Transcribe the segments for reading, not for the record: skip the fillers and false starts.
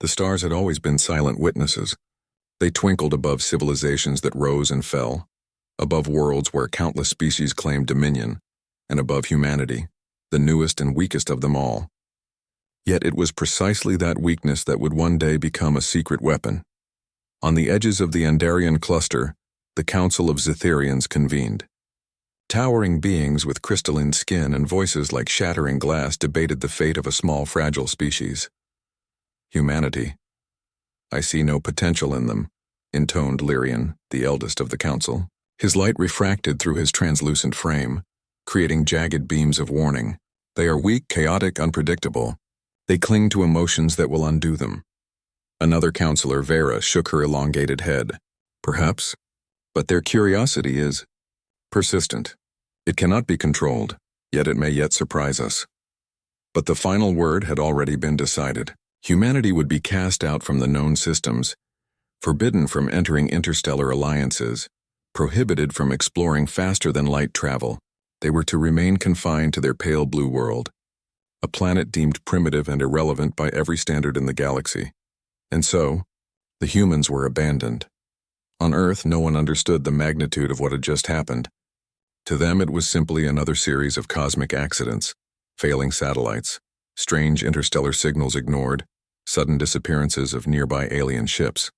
The stars had always been silent witnesses. They twinkled above civilizations that rose and fell, above worlds where countless species claimed dominion, and above humanity, the newest and weakest of them all. Yet it was precisely that weakness that would one day become a secret weapon. On the edges of the Andarian cluster, the Council of Zetherians convened. Towering beings with crystalline skin and voices like shattering glass debated the fate of a small, fragile species. Humanity. I see no potential in them, intoned Lyrian, the eldest of the council. His light refracted through his translucent frame, creating jagged beams of warning. They are weak, chaotic, unpredictable. They cling to emotions that will undo them. Another counselor, Vera, shook her elongated head. Perhaps, but their curiosity is persistent. It cannot be controlled, yet it may yet surprise us. But the final word had already been decided. Humanity would be cast out from the known systems, forbidden from entering interstellar alliances, prohibited from exploring faster-than-light travel. They were to remain confined to their pale blue world, a planet deemed primitive and irrelevant by every standard in the galaxy. And so, the humans were abandoned. On Earth, no one understood the magnitude of what had just happened. To them, it was simply another series of cosmic accidents, failing satellites, strange interstellar signals ignored, sudden disappearances of nearby alien ships.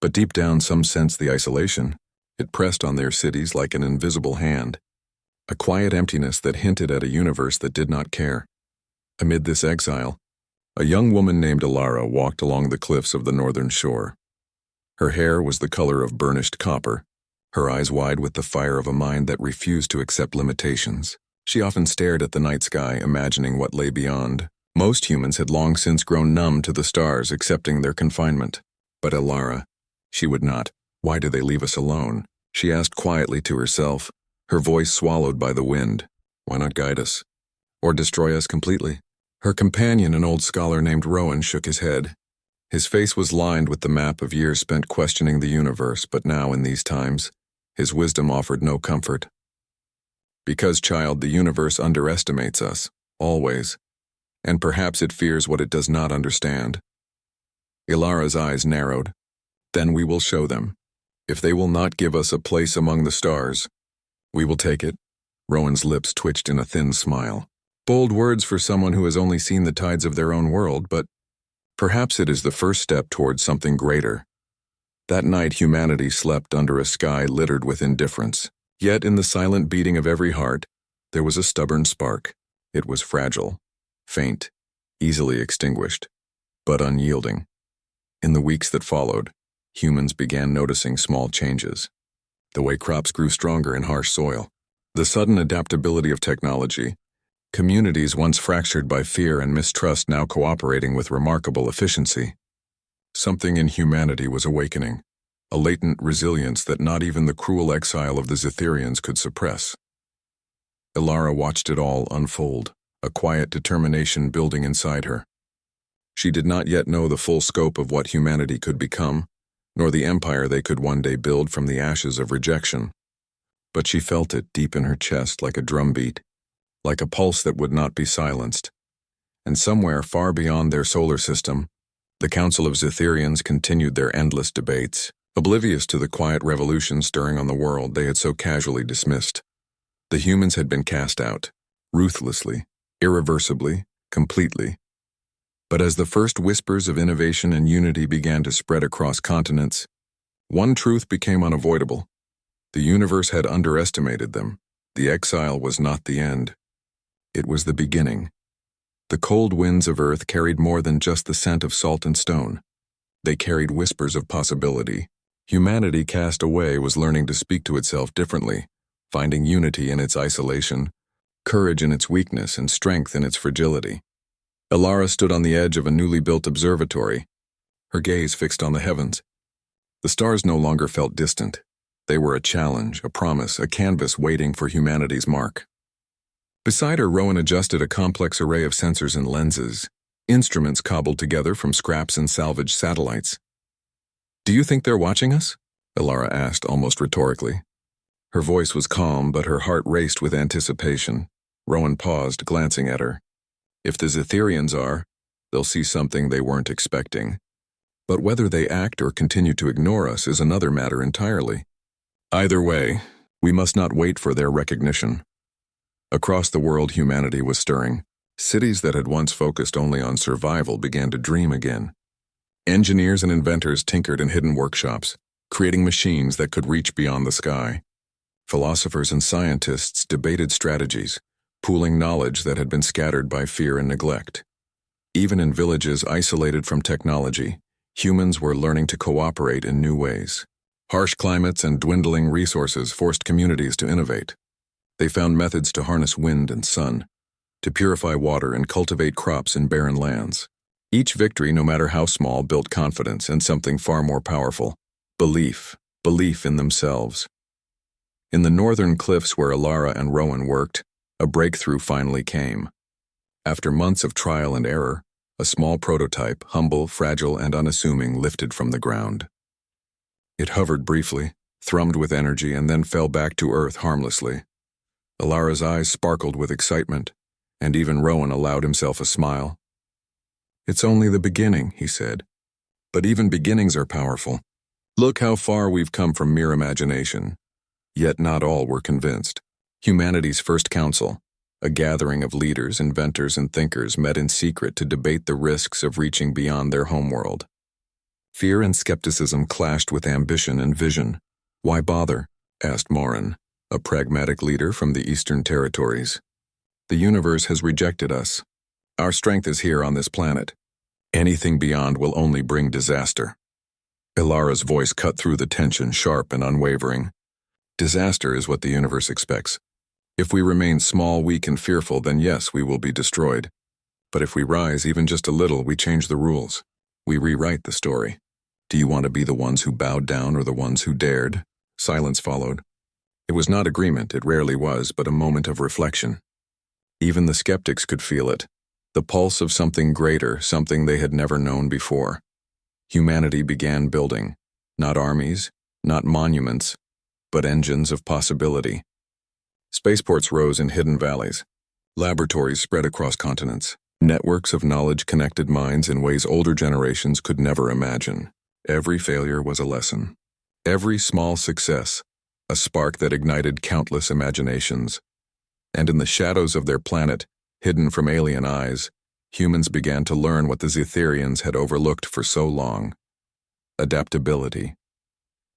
But deep down, some sensed the isolation. It pressed on their cities like an invisible hand, a quiet emptiness that hinted at a universe that did not care. Amid this exile, a young woman named Alara walked along the cliffs of the northern shore. Her hair was the color of burnished copper, her eyes wide with the fire of a mind that refused to accept limitations. She often stared at the night sky, imagining what lay beyond. Most humans had long since grown numb to the stars, accepting their confinement. But Alara, she would not. Why do they leave us alone? She asked quietly to herself, her voice swallowed by the wind. Why not guide us? Or destroy us completely? Her companion, an old scholar named Rowan, shook his head. His face was lined with the map of years spent questioning the universe, but now, in these times, his wisdom offered no comfort. Because, child, the universe underestimates us, always, and perhaps it fears what it does not understand. Ilara's eyes narrowed. Then we will show them. If they will not give us a place among the stars, we will take it. Rowan's lips twitched in a thin smile. Bold words for someone who has only seen the tides of their own world, but perhaps it is the first step towards something greater. That night, humanity slept under a sky littered with indifference. Yet in the silent beating of every heart, there was a stubborn spark. It was fragile, faint, easily extinguished, but unyielding. In the weeks that followed, humans began noticing small changes. The way crops grew stronger in harsh soil, the sudden adaptability of technology, communities once fractured by fear and mistrust now cooperating with remarkable efficiency. Something in humanity was awakening, a latent resilience that not even the cruel exile of the Zetherians could suppress. Ilara watched it all unfold, a quiet determination building inside her. She did not yet know the full scope of what humanity could become, nor the empire they could one day build from the ashes of rejection. But she felt it deep in her chest like a drumbeat, like a pulse that would not be silenced. And somewhere far beyond their solar system, the Council of Zetherians continued their endless debates, oblivious to the quiet revolution stirring on the world they had so casually dismissed. The humans had been cast out, ruthlessly, irreversibly, completely. But as the first whispers of innovation and unity began to spread across continents, one truth became unavoidable. The universe had underestimated them. The exile was not the end. It was the beginning. The cold winds of Earth carried more than just the scent of salt and stone. They carried whispers of possibility. Humanity cast away was learning to speak to itself differently, finding unity in its isolation, courage in its weakness, and strength in its fragility. Ilara stood on the edge of a newly built observatory, her gaze fixed on the heavens. The stars no longer felt distant. They were a challenge, a promise, a canvas waiting for humanity's mark. Beside her, Rowan adjusted a complex array of sensors and lenses, instruments cobbled together from scraps and salvaged satellites. "Do you think they're watching us?" Ilara asked almost rhetorically. Her voice was calm, but her heart raced with anticipation. Rowan paused, glancing at her. "If the Zetherians are, they'll see something they weren't expecting. But whether they act or continue to ignore us is another matter entirely. Either way, we must not wait for their recognition. Across the world, humanity was stirring. Cities that had once focused only on survival began to dream again. Engineers and inventors tinkered in hidden workshops, creating machines that could reach beyond the sky. Philosophers and scientists debated strategies, pooling knowledge that had been scattered by fear and neglect. Even in villages isolated from technology, humans were learning to cooperate in new ways. Harsh climates and dwindling resources forced communities to innovate. They found methods to harness wind and sun, to purify water and cultivate crops in barren lands. Each victory, no matter how small, built confidence and something far more powerful: belief in themselves. In the northern cliffs where Alara and Rowan worked, a breakthrough finally came. After months of trial and error, a small prototype, humble, fragile, and unassuming, lifted from the ground. It hovered briefly, thrummed with energy, and then fell back to earth harmlessly. Alara's eyes sparkled with excitement, and even Rowan allowed himself a smile. "It's only the beginning," he said. "But even beginnings are powerful. Look how far we've come from mere imagination." Yet not all were convinced. Humanity's first council, a gathering of leaders, inventors, and thinkers, met in secret to debate the risks of reaching beyond their homeworld. Fear and skepticism clashed with ambition and vision. "Why bother?" asked Morin, a pragmatic leader from the Eastern Territories. "The universe has rejected us. Our strength is here on this planet. Anything beyond will only bring disaster." Ilara's voice cut through the tension, sharp and unwavering. "Disaster is what the universe expects. If we remain small, weak, and fearful, then yes, we will be destroyed. But if we rise even just a little, we change the rules. We rewrite the story. Do you want to be the ones who bowed down or the ones who dared?" Silence followed. It was not agreement, it rarely was, but a moment of reflection. Even the skeptics could feel it, the pulse of something greater, something they had never known before. Humanity began building, not armies, not monuments, but engines of possibility. Spaceports rose in hidden valleys. Laboratories spread across continents. Networks of knowledge connected minds in ways older generations could never imagine. Every failure was a lesson. Every small success, a spark that ignited countless imaginations. And in the shadows of their planet, hidden from alien eyes, humans began to learn what the Zetherians had overlooked for so long: adaptability.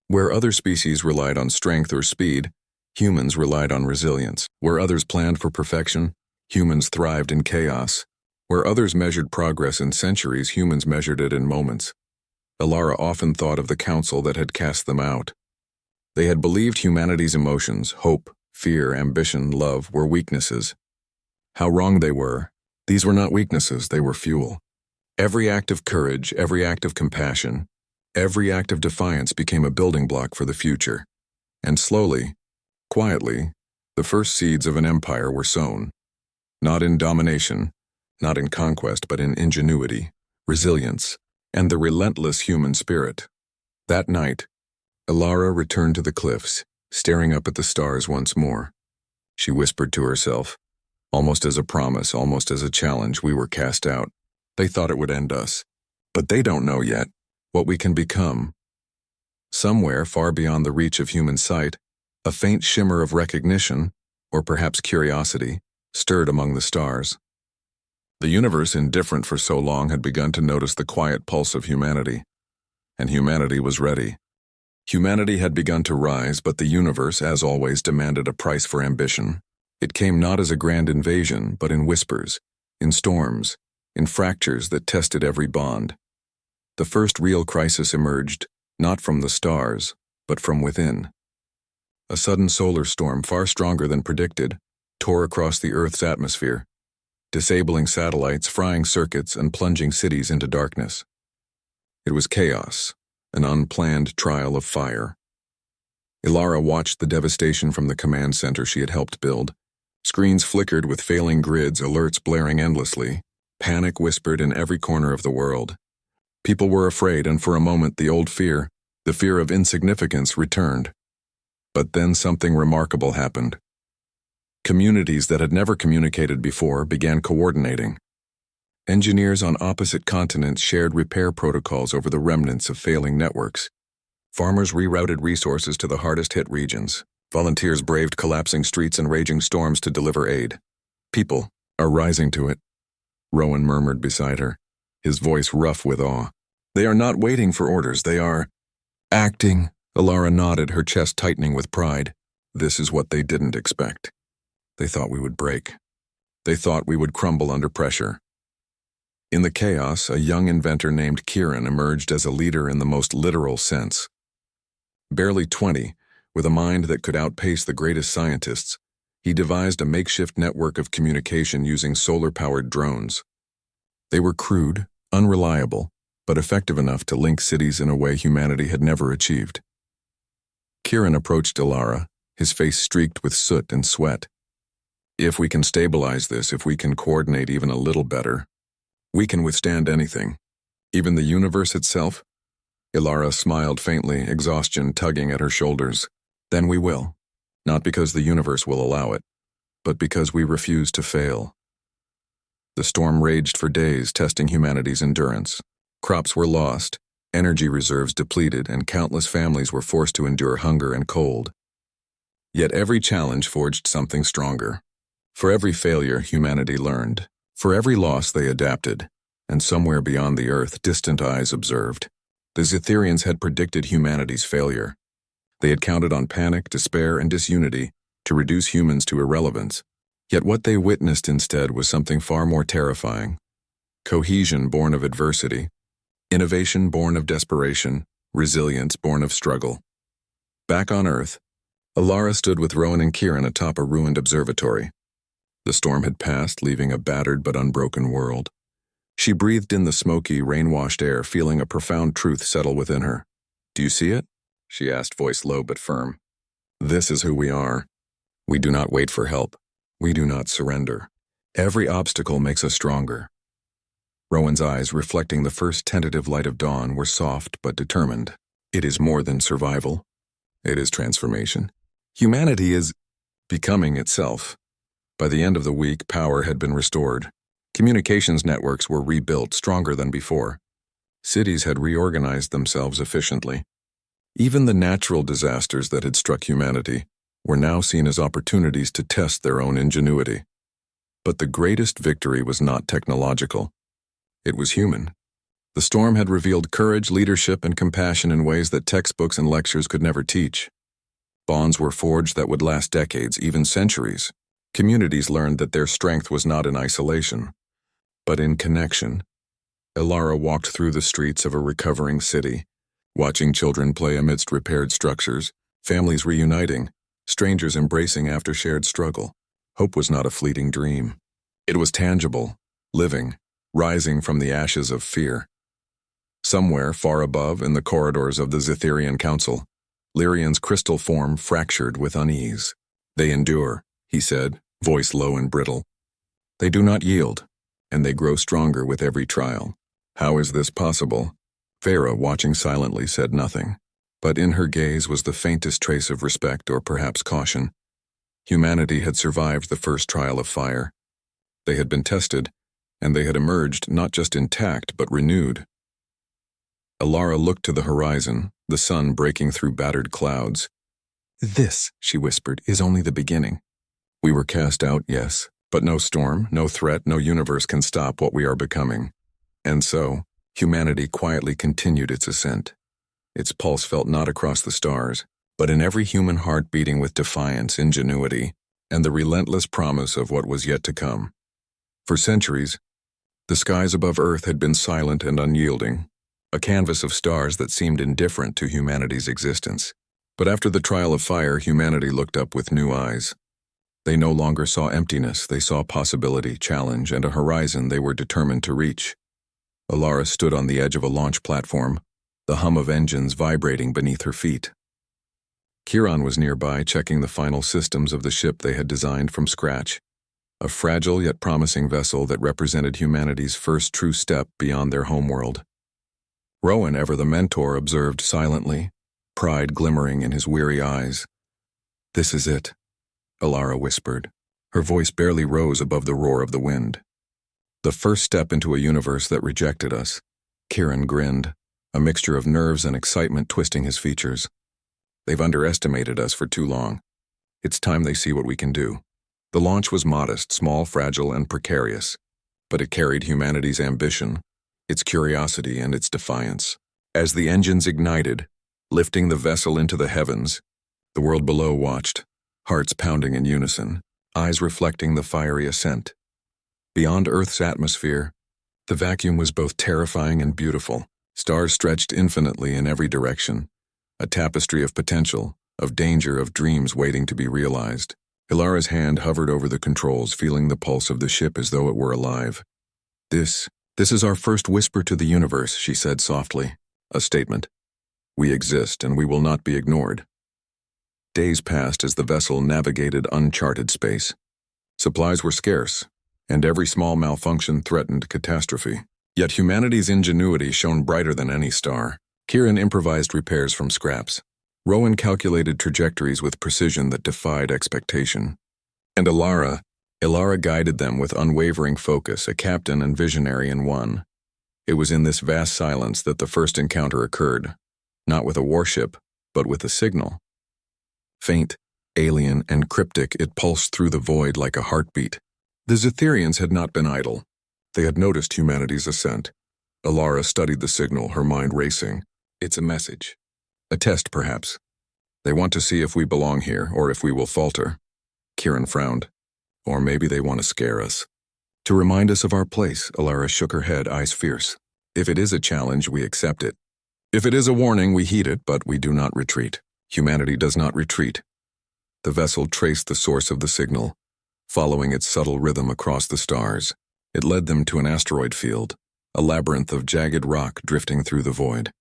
Where other species relied on strength or speed, humans relied on resilience. Where others planned for perfection, humans thrived in chaos. Where others measured progress in centuries, humans measured it in moments. Alara often thought of the council that had cast them out. They had believed humanity's emotions, hope, fear, ambition, love, were weaknesses. How wrong they were. These were not weaknesses, they were fuel. Every act of courage, every act of compassion, every act of defiance became a building block for the future. And slowly, quietly, the first seeds of an empire were sown. Not in domination, not in conquest, but in ingenuity, resilience, and the relentless human spirit. That night, Alara returned to the cliffs, staring up at the stars once more. She whispered to herself, almost as a promise, almost as a challenge: we were cast out. They thought it would end us. But they don't know yet what we can become. Somewhere far beyond the reach of human sight, a faint shimmer of recognition, or perhaps curiosity, stirred among the stars. The universe, indifferent for so long, had begun to notice the quiet pulse of humanity. And humanity was ready. Humanity had begun to rise, but the universe, as always, demanded a price for ambition. It came not as a grand invasion, but in whispers, in storms, in fractures that tested every bond. The first real crisis emerged, not from the stars, but from within. A sudden solar storm, far stronger than predicted, tore across the Earth's atmosphere, disabling satellites, frying circuits, and plunging cities into darkness. It was chaos, an unplanned trial of fire. Ilara watched the devastation from the command center she had helped build. Screens flickered with failing grids, alerts blaring endlessly. Panic whispered in every corner of the world. People were afraid, and for a moment the old fear, the fear of insignificance, returned. But then something remarkable happened. Communities that had never communicated before began coordinating. Engineers on opposite continents shared repair protocols over the remnants of failing networks. Farmers rerouted resources to the hardest-hit regions. Volunteers braved collapsing streets and raging storms to deliver aid. People are rising to it, Rowan murmured beside her, his voice rough with awe. They are not waiting for orders, they are acting. Alara nodded, her chest tightening with pride. This is what they didn't expect. They thought we would break. They thought we would crumble under pressure. In the chaos, a young inventor named Kieran emerged as a leader in the most literal sense. Barely 20, with a mind that could outpace the greatest scientists, he devised a makeshift network of communication using solar-powered drones. They were crude, unreliable, but effective enough to link cities in a way humanity had never achieved. Kieran approached Alara, his face streaked with soot and sweat. If we can stabilize this, if we can coordinate even a little better, we can withstand anything. Even the universe itself? Alara smiled faintly, exhaustion tugging at her shoulders. Then we will. Not because the universe will allow it, but because we refuse to fail. The storm raged for days, testing humanity's endurance. Crops were lost, energy reserves depleted, and countless families were forced to endure hunger and cold. Yet every challenge forged something stronger. For every failure, humanity learned. For every loss, they adapted. And somewhere beyond the Earth, distant eyes observed. The Zetherians had predicted humanity's failure. They had counted on panic, despair, and disunity to reduce humans to irrelevance. Yet what they witnessed instead was something far more terrifying. Cohesion born of adversity. Innovation born of desperation. Resilience born of struggle. Back on Earth, Alara stood with Rowan and Kieran atop a ruined observatory. The storm had passed, leaving a battered but unbroken world. She breathed in the smoky, rain-washed air, feeling a profound truth settle within her. "Do you see it?" she asked, voice low but firm. "This is who we are. We do not wait for help. We do not surrender. Every obstacle makes us stronger." Rowan's eyes, reflecting the first tentative light of dawn, were soft but determined. "It is more than survival. It is transformation. Humanity is becoming itself." By the end of the week, power had been restored. Communications networks were rebuilt, stronger than before. Cities had reorganized themselves efficiently. Even the natural disasters that had struck humanity were now seen as opportunities to test their own ingenuity. But the greatest victory was not technological. It was human. The storm had revealed courage, leadership, and compassion in ways that textbooks and lectures could never teach. Bonds were forged that would last decades, even centuries. Communities learned that their strength was not in isolation, but in connection. Alara walked through the streets of a recovering city, watching children play amidst repaired structures, families reuniting, strangers embracing after shared struggle. Hope was not a fleeting dream. It was tangible, living, rising from the ashes of fear. Somewhere, far above, in the corridors of the Zetherian Council, Lyrian's crystal form fractured with unease. "They endure," he said, voice low and brittle. "They do not yield, and they grow stronger with every trial." How is this possible? Vera, watching silently, said nothing, but in her gaze was the faintest trace of respect or perhaps caution. Humanity had survived the first trial of fire. They had been tested, and they had emerged not just intact but renewed. Alara looked to the horizon, the sun breaking through battered clouds. "This," she whispered, "is only the beginning. We were cast out, yes, but no storm, no threat, no universe can stop what we are becoming." And so, humanity quietly continued its ascent. Its pulse felt not across the stars, but in every human heart beating with defiance, ingenuity, and the relentless promise of what was yet to come. For centuries, the skies above Earth had been silent and unyielding, a canvas of stars that seemed indifferent to humanity's existence. But after the trial of fire, humanity looked up with new eyes. They no longer saw emptiness, they saw possibility, challenge, and a horizon they were determined to reach. Alara stood on the edge of a launch platform, the hum of engines vibrating beneath her feet. Kieran was nearby, checking the final systems of the ship they had designed from scratch, a fragile yet promising vessel that represented humanity's first true step beyond their homeworld. Rowan, ever the mentor, observed silently, pride glimmering in his weary eyes. "This is it," Alara whispered. Her voice barely rose above the roar of the wind. The first step into a universe that rejected us. Kieran grinned, a mixture of nerves and excitement twisting his features. They've underestimated us for too long. It's time they see what we can do. The launch was modest, small, fragile, and precarious, but it carried humanity's ambition, its curiosity, and its defiance. As the engines ignited, lifting the vessel into the heavens, the world below watched, hearts pounding in unison, eyes reflecting the fiery ascent. Beyond Earth's atmosphere, the vacuum was both terrifying and beautiful. Stars stretched infinitely in every direction, a tapestry of potential, of danger, of dreams waiting to be realized. Ilara's hand hovered over the controls, feeling the pulse of the ship as though it were alive. This is our first whisper to the universe," she said softly. A statement. We exist, and we will not be ignored. Days passed as the vessel navigated uncharted space. Supplies were scarce, and every small malfunction threatened catastrophe. Yet humanity's ingenuity shone brighter than any star. Kieran improvised repairs from scraps. Rowan calculated trajectories with precision that defied expectation. And Ilara guided them with unwavering focus, a captain and visionary in one. It was in this vast silence that the first encounter occurred, not with a warship, but with a signal. Faint, alien, and cryptic, it pulsed through the void like a heartbeat. The Zetherians had not been idle. They had noticed humanity's ascent. Ilara studied the signal, her mind racing. It's a message. A test, perhaps. They want to see if we belong here, or if we will falter. Kieran frowned. Or maybe they want to scare us. To remind us of our place, Ilara shook her head, eyes fierce. If it is a challenge, we accept it. If it is a warning, we heed it, but we do not retreat. Humanity does not retreat. The vessel traced the source of the signal, following its subtle rhythm across the stars. It led them to an asteroid field, a labyrinth of jagged rock drifting through the void.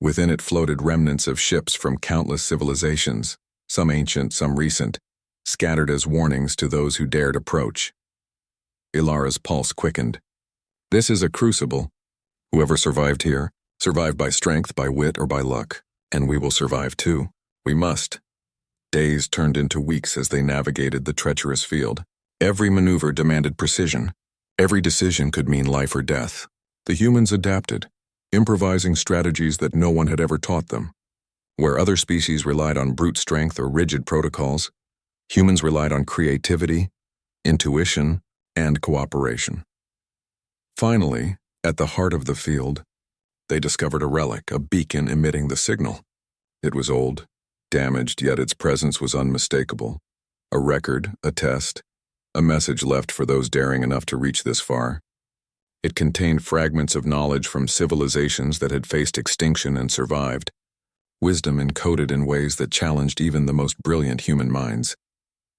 Within it floated remnants of ships from countless civilizations, some ancient, some recent, scattered as warnings to those who dared approach. Ilara's pulse quickened. This is a crucible. Whoever survived here, survived by strength, by wit, or by luck. And we will survive too. We must. Days turned into weeks as they navigated the treacherous field. Every maneuver demanded precision. Every decision could mean life or death. The humans adapted, improvising strategies that no one had ever taught them. Where other species relied on brute strength or rigid protocols, humans relied on creativity, intuition, and cooperation. Finally, at the heart of the field, they discovered a relic, a beacon emitting the signal. It was old, damaged, yet its presence was unmistakable. A record, a test, a message left for those daring enough to reach this far. It contained fragments of knowledge from civilizations that had faced extinction and survived, wisdom encoded in ways that challenged even the most brilliant human minds.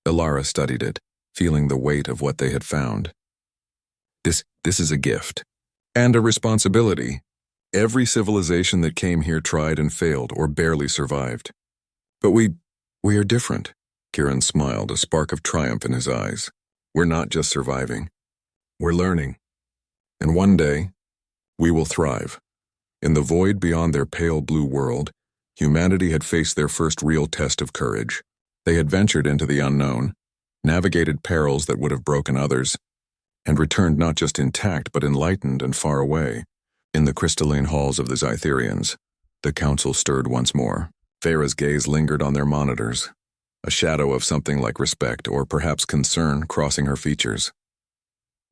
Ilara studied it, feeling the weight of what they had found. This is a gift. And a responsibility. Every civilization that came here tried and failed or barely survived. But we are different. Kieran smiled, a spark of triumph in his eyes. We're not just surviving. We're learning. And one day, we will thrive. In the void beyond their pale blue world, humanity had faced their first real test of courage. They had ventured into the unknown, navigated perils that would have broken others, and returned not just intact but enlightened and far away. In the crystalline halls of the Zytherians, the council stirred once more. Farah's gaze lingered on their monitors, a shadow of something like respect or perhaps concern crossing her features.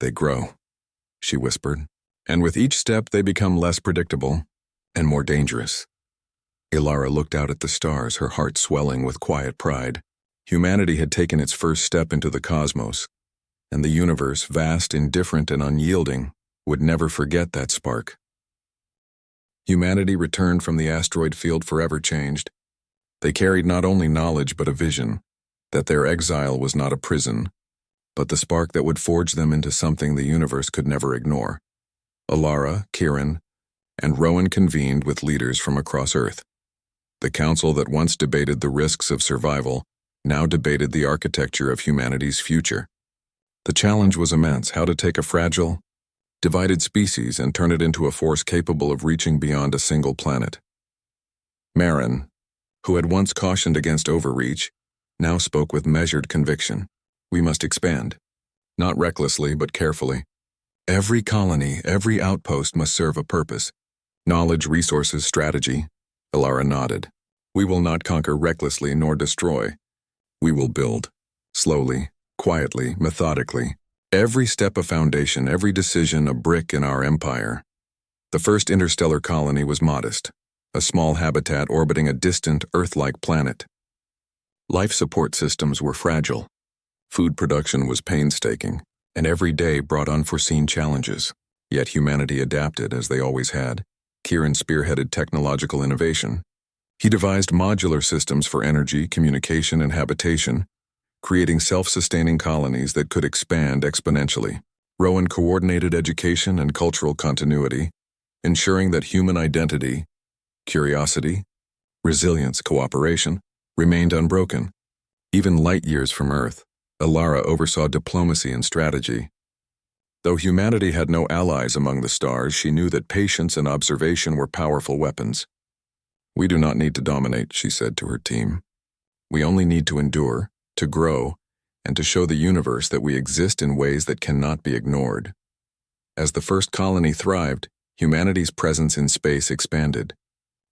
They grow, she whispered, and with each step they become less predictable and more dangerous. Ilara looked out at the stars, her heart swelling with quiet pride. Humanity had taken its first step into the cosmos, and the universe, vast, indifferent, and unyielding, would never forget that spark. Humanity returned from the asteroid field forever changed. They carried not only knowledge but a vision, that their exile was not a prison, but the spark that would forge them into something the universe could never ignore. Ilara, Kieran, and Rowan convened with leaders from across Earth. The council that once debated the risks of survival now debated the architecture of humanity's future. The challenge was immense: how to take a fragile, divided species and turn it into a force capable of reaching beyond a single planet. Marin, who had once cautioned against overreach, now spoke with measured conviction. We must expand. Not recklessly, but carefully. Every colony, every outpost must serve a purpose. Knowledge, resources, strategy. Alara nodded. We will not conquer recklessly nor destroy. We will build. Slowly, quietly, methodically. Every step a foundation, every decision a brick in our empire. The first interstellar colony was modest, a small habitat orbiting a distant, Earth-like planet. Life support systems were fragile. Food production was painstaking, and every day brought unforeseen challenges. Yet humanity adapted, as they always had. Kieran spearheaded technological innovation. He devised modular systems for energy, communication, and habitation, creating self-sustaining colonies that could expand exponentially. Rowan coordinated education and cultural continuity, ensuring that human identity, curiosity, resilience, cooperation, remained unbroken. Even light years from Earth, Alara oversaw diplomacy and strategy. Though humanity had no allies among the stars, she knew that patience and observation were powerful weapons. We do not need to dominate, she said to her team. We only need to endure, to grow, and to show the universe that we exist in ways that cannot be ignored. As the first colony thrived, humanity's presence in space expanded.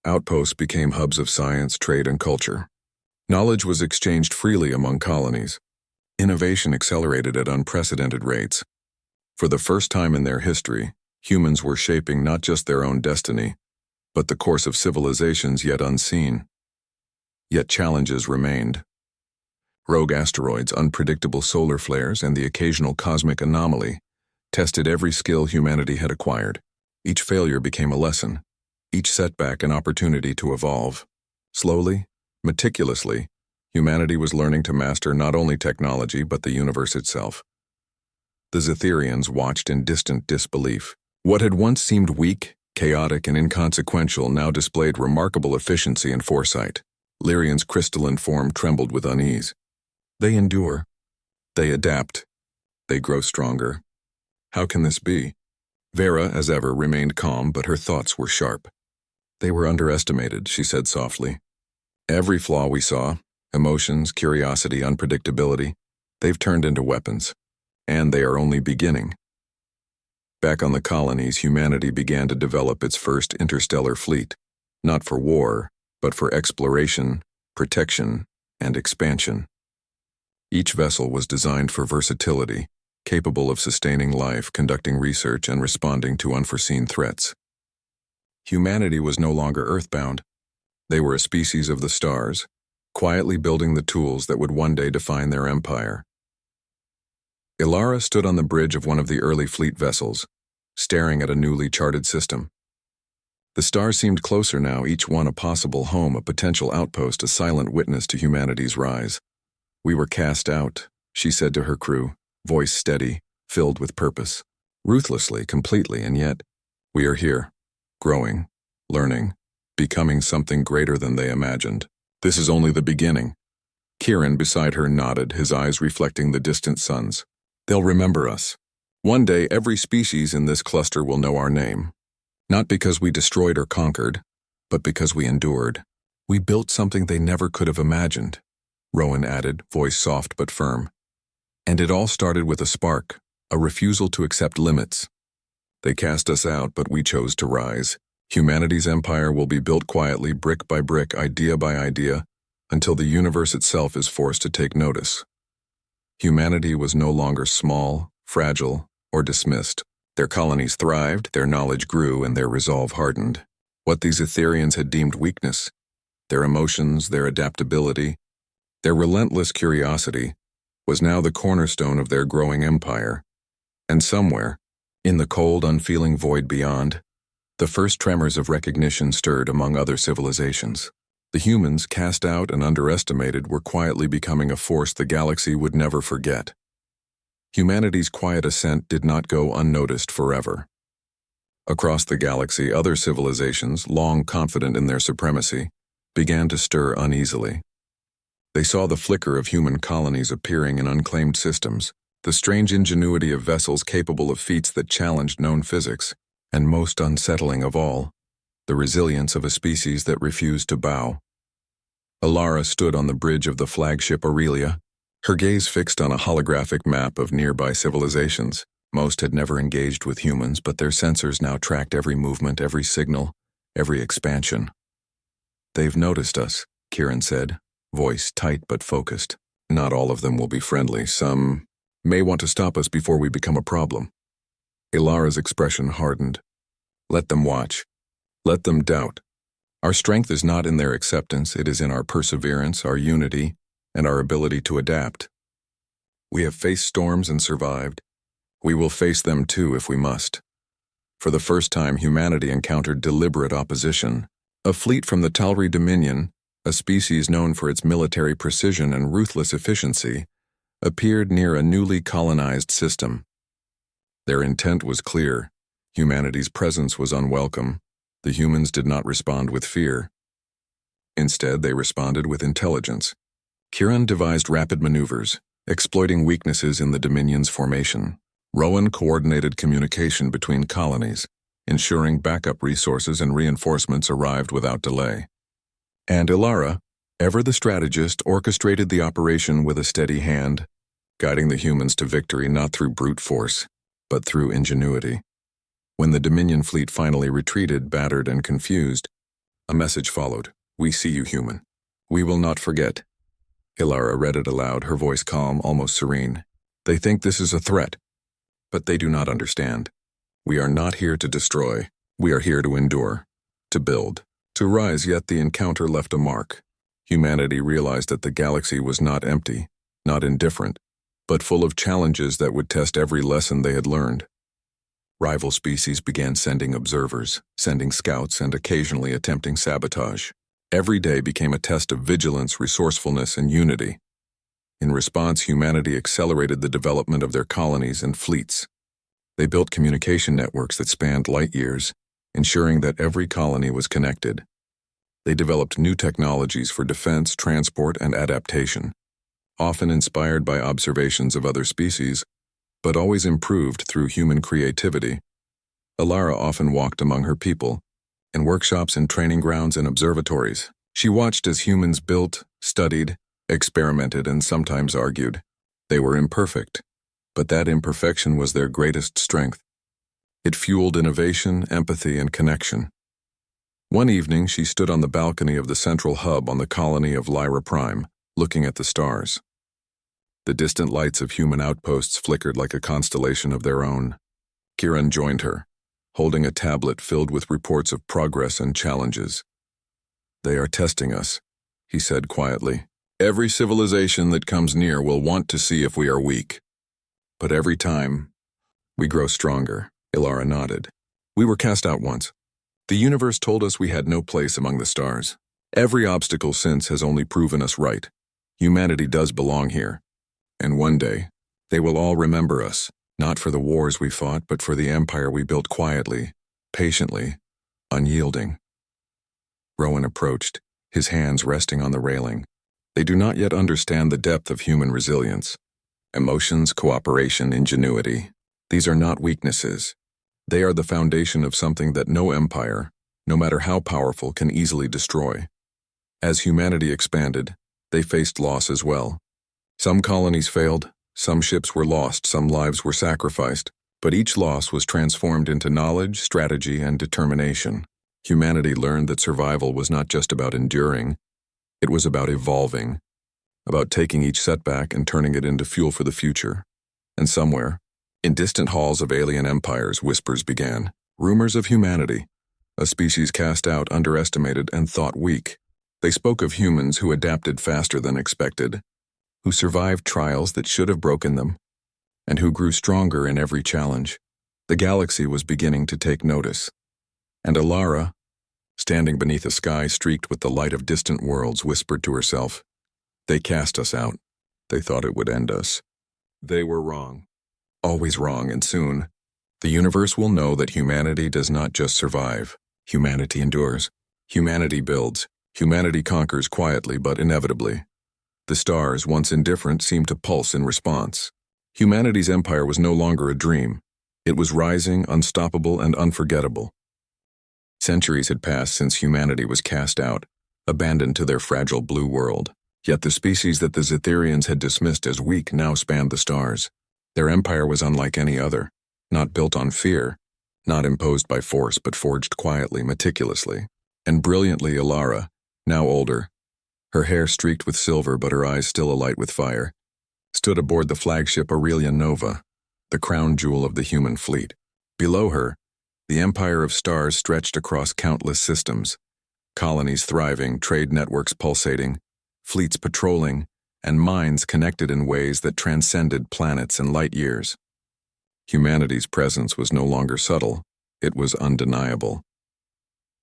Outposts became hubs of science, trade, and culture. Knowledge was exchanged freely among colonies. Innovation accelerated at unprecedented rates. For the first time in their history, humans were shaping not just their own destiny, but the course of civilizations yet unseen. Yet challenges remained. Rogue asteroids, unpredictable solar flares, and the occasional cosmic anomaly tested every skill humanity had acquired. Each failure became a lesson, each setback an opportunity to evolve. Slowly, meticulously, humanity was learning to master not only technology but the universe itself. The Zetherians watched in distant disbelief. What had once seemed weak, chaotic, and inconsequential now displayed remarkable efficiency and foresight. Lyrian's crystalline form trembled with unease. They endure. They adapt. They grow stronger. How can this be? Vera, as ever, remained calm, but her thoughts were sharp. They were underestimated, she said softly. Every flaw we saw, emotions, curiosity, unpredictability, they've turned into weapons. And they are only beginning. Back on the colonies, humanity began to develop its first interstellar fleet, not for war, but for exploration, protection, and expansion. Each vessel was designed for versatility, capable of sustaining life, conducting research, and responding to unforeseen threats. Humanity was no longer earthbound. They were a species of the stars, quietly building the tools that would one day define their empire. Alara stood on the bridge of one of the early fleet vessels, staring at a newly charted system. The stars seemed closer now, each one a possible home, a potential outpost, a silent witness to humanity's rise. We were cast out, she said to her crew, voice steady, filled with purpose. Ruthlessly, completely, and yet, we are here, growing, learning, becoming something greater than they imagined. This is only the beginning. Kieran beside her nodded, his eyes reflecting the distant suns. They'll remember us. One day, every species in this cluster will know our name. Not because we destroyed or conquered, but because we endured. We built something they never could have imagined, Rowan added, voice soft but firm. And it all started with a spark, a refusal to accept limits. They cast us out, but we chose to rise. Humanity's empire will be built quietly, brick by brick, idea by idea, until the universe itself is forced to take notice. Humanity was no longer small, fragile, or dismissed. Their colonies thrived, their knowledge grew, and their resolve hardened. What these Etherians had deemed weakness, their emotions, their adaptability, their relentless curiosity, was now the cornerstone of their growing empire. And somewhere, in the cold, unfeeling void beyond, the first tremors of recognition stirred among other civilizations. The humans, cast out and underestimated, were quietly becoming a force the galaxy would never forget. Humanity's quiet ascent did not go unnoticed forever. Across the galaxy, other civilizations, long confident in their supremacy, began to stir uneasily. They saw the flicker of human colonies appearing in unclaimed systems, the strange ingenuity of vessels capable of feats that challenged known physics, and most unsettling of all, the resilience of a species that refused to bow. Alara stood on the bridge of the flagship Aurelia, her gaze fixed on a holographic map of nearby civilizations. Most had never engaged with humans, but their sensors now tracked every movement, every signal, every expansion. "They've noticed us," Kieran said, voice tight but focused. "Not all of them will be friendly. Some may want to stop us before we become a problem." Ilara's expression hardened. "Let them watch. Let them doubt. Our strength is not in their acceptance, it is in our perseverance, our unity, and our ability to adapt. We have faced storms and survived. We will face them too if we must." For the first time, humanity encountered deliberate opposition. A fleet from the Tal'ri Dominion, a species known for its military precision and ruthless efficiency, appeared near a newly colonized system. Their intent was clear. Humanity's presence was unwelcome. The humans did not respond with fear. Instead, they responded with intelligence. Kieran devised rapid maneuvers, exploiting weaknesses in the Dominion's formation. Rowan coordinated communication between colonies, ensuring backup resources and reinforcements arrived without delay. And Ilara, ever the strategist, orchestrated the operation with a steady hand, guiding the humans to victory not through brute force, but through ingenuity. When the Dominion fleet finally retreated, battered and confused, a message followed. "We see you, human. We will not forget." Ilara read it aloud, her voice calm, almost serene. "They think this is a threat, but they do not understand. We are not here to destroy. We are here to endure, to build, to rise." Yet the encounter left a mark. Humanity realized that the galaxy was not empty, not indifferent, but full of challenges that would test every lesson they had learned. Rival species began sending observers, sending scouts, and occasionally attempting sabotage. Every day became a test of vigilance, resourcefulness, and unity. In response, humanity accelerated the development of their colonies and fleets. They built communication networks that spanned light years, ensuring that every colony was connected. They developed new technologies for defense, transport, and adaptation, often inspired by observations of other species, but always improved through human creativity. Ilara often walked among her people, in workshops and training grounds and observatories. She watched as humans built, studied, experimented, and sometimes argued. They were imperfect, but that imperfection was their greatest strength. It fueled innovation, empathy, and connection. One evening, she stood on the balcony of the central hub on the colony of Lyra Prime, looking at the stars. The distant lights of human outposts flickered like a constellation of their own. Kieran joined her, holding a tablet filled with reports of progress and challenges. "They are testing us," he said quietly. "Every civilization that comes near will want to see if we are weak. But every time, we grow stronger." Ilara nodded. "We were cast out once. The universe told us we had no place among the stars. Every obstacle since has only proven us right. Humanity does belong here. And one day, they will all remember us, not for the wars we fought, but for the empire we built quietly, patiently, unyielding." Rowan approached, his hands resting on the railing. They do not yet understand the depth of human resilience. Emotions, cooperation, ingenuity. These are not weaknesses. They are the foundation of something that no empire, no matter how powerful, can easily destroy. As humanity expanded, they faced loss as well. Some colonies failed, some ships were lost, some lives were sacrificed, but each loss was transformed into knowledge, strategy, and determination. Humanity learned that survival was not just about enduring, it was about evolving, about taking each setback and turning it into fuel for the future. And somewhere, in distant halls of alien empires, whispers began. Rumors of humanity, a species cast out, underestimated, and thought weak. They spoke of humans who adapted faster than expected, who survived trials that should have broken them, and who grew stronger in every challenge. The galaxy was beginning to take notice. And Ilara, standing beneath a sky streaked with the light of distant worlds, whispered to herself, "They cast us out. They thought it would end us. They were wrong. Always wrong, and soon, the universe will know that humanity does not just survive. Humanity endures. Humanity builds. Humanity conquers quietly but inevitably." The stars, once indifferent, seemed to pulse in response. Humanity's empire was no longer a dream. It was rising, unstoppable, and unforgettable. Centuries had passed since humanity was cast out, abandoned to their fragile blue world. Yet the species that the Zetherians had dismissed as weak now spanned the stars. Their empire was unlike any other. not built on fear, not imposed by force but forged quietly, meticulously. And brilliantly Alara, now older, her hair streaked with silver but her eyes still alight with fire, stood aboard the flagship Aurelia Nova, the crown jewel of the human fleet. Below her, the empire of stars stretched across countless systems, colonies thriving, trade networks pulsating, fleets patrolling, and minds connected in ways that transcended planets and light years. Humanity's presence was no longer subtle, it was undeniable.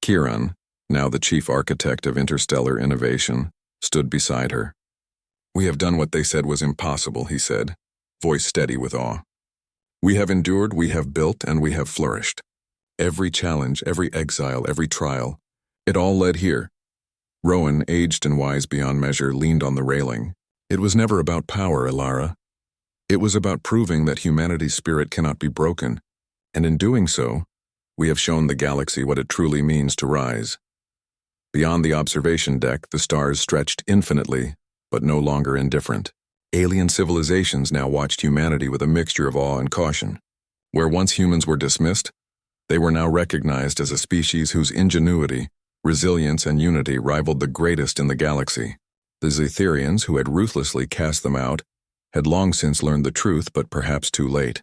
Kiran, now the chief architect of interstellar innovation, stood beside her. "We have done what they said was impossible," he said, voice steady with awe. "We have endured, we have built, and we have flourished. Every challenge, every exile, every trial, it all led here." Rowan, aged and wise beyond measure, leaned on the railing. "It was never about power, Alara. It was about proving that humanity's spirit cannot be broken, and in doing so, we have shown the galaxy what it truly means to rise." Beyond the observation deck, the stars stretched infinitely, but no longer indifferent. Alien civilizations now watched humanity with a mixture of awe and caution. Where once humans were dismissed, they were now recognized as a species whose ingenuity, resilience, and unity rivaled the greatest in the galaxy. The Zetherians, who had ruthlessly cast them out, had long since learned the truth, but perhaps too late.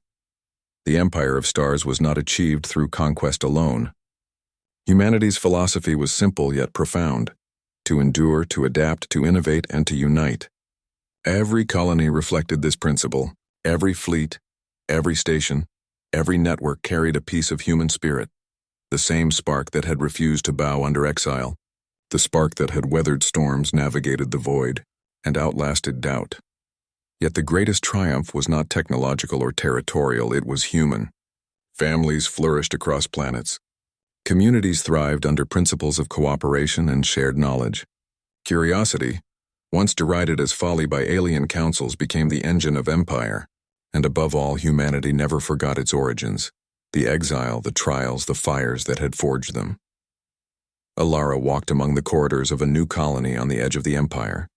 The empire of stars was not achieved through conquest alone. Humanity's philosophy was simple yet profound: to endure, to adapt, to innovate, and to unite. Every colony reflected this principle. Every fleet, every station, every network carried a piece of human spirit, the same spark that had refused to bow under exile, the spark that had weathered storms, navigated the void, and outlasted doubt. Yet the greatest triumph was not technological or territorial, it was human. Families flourished across planets. Communities thrived under principles of cooperation and shared knowledge. Curiosity, once derided as folly by alien councils, became the engine of empire. And above all, humanity never forgot its origins, the exile, the trials, the fires that had forged them. Alara walked among the corridors of a new colony on the edge of the empire.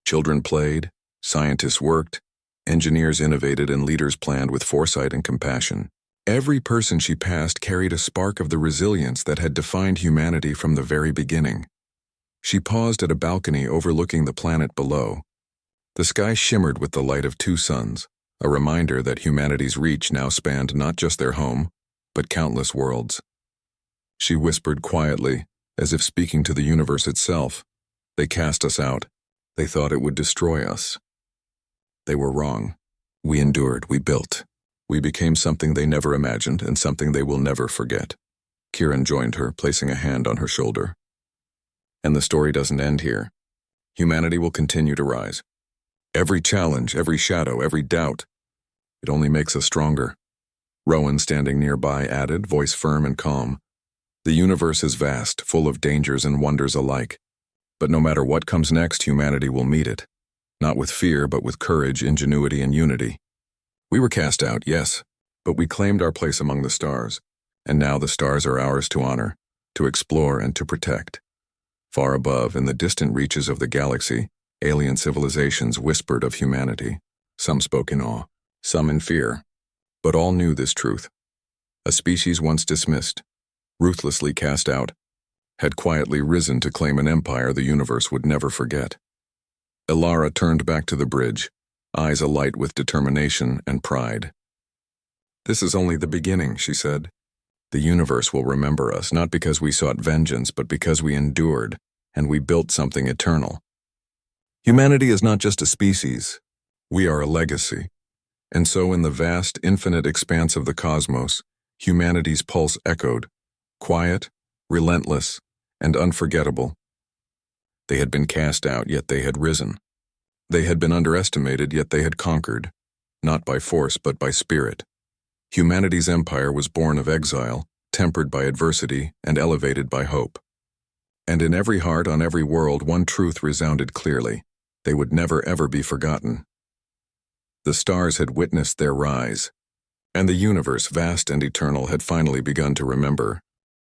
Children played, scientists worked, engineers innovated, and leaders planned with foresight and compassion. Every person she passed carried a spark of the resilience that had defined humanity from the very beginning. She paused at a balcony overlooking the planet below. The sky shimmered with the light of two suns, a reminder that humanity's reach now spanned not just their home, but countless worlds. She whispered quietly, as if speaking to the universe itself. "They cast us out. They thought it would destroy us. They were wrong. We endured, we built. We became something they never imagined and something they will never forget." Kiran joined her, placing a hand on her shoulder. "And the story doesn't end here. Humanity will continue to rise. Every challenge, every shadow, every doubt, it only makes us stronger." Rowan, standing nearby, added, voice firm and calm, "The universe is vast, full of dangers and wonders alike. But no matter what comes next, humanity will meet it. Not with fear, but with courage, ingenuity, and unity. We were cast out, yes, but we claimed our place among the stars, and now the stars are ours to honor, to explore, and to protect." Far above, in the distant reaches of the galaxy, alien civilizations whispered of humanity. Some spoke in awe, some in fear, but all knew this truth. A species once dismissed, ruthlessly cast out, had quietly risen to claim an empire the universe would never forget. Alara turned back to the bridge, eyes alight with determination and pride. "This is only the beginning," she said. "The universe will remember us, not because we sought vengeance, but because we endured, and we built something eternal. Humanity is not just a species, we are a legacy." And so in the vast, infinite expanse of the cosmos, humanity's pulse echoed, quiet, relentless, and unforgettable. They had been cast out, yet they had risen. They had been underestimated, yet they had conquered, not by force but by spirit. Humanity's empire was born of exile, tempered by adversity, and elevated by hope. And in every heart, on every world, one truth resounded clearly: they would never ever be forgotten. The stars had witnessed their rise, and the universe, vast and eternal, had finally begun to remember.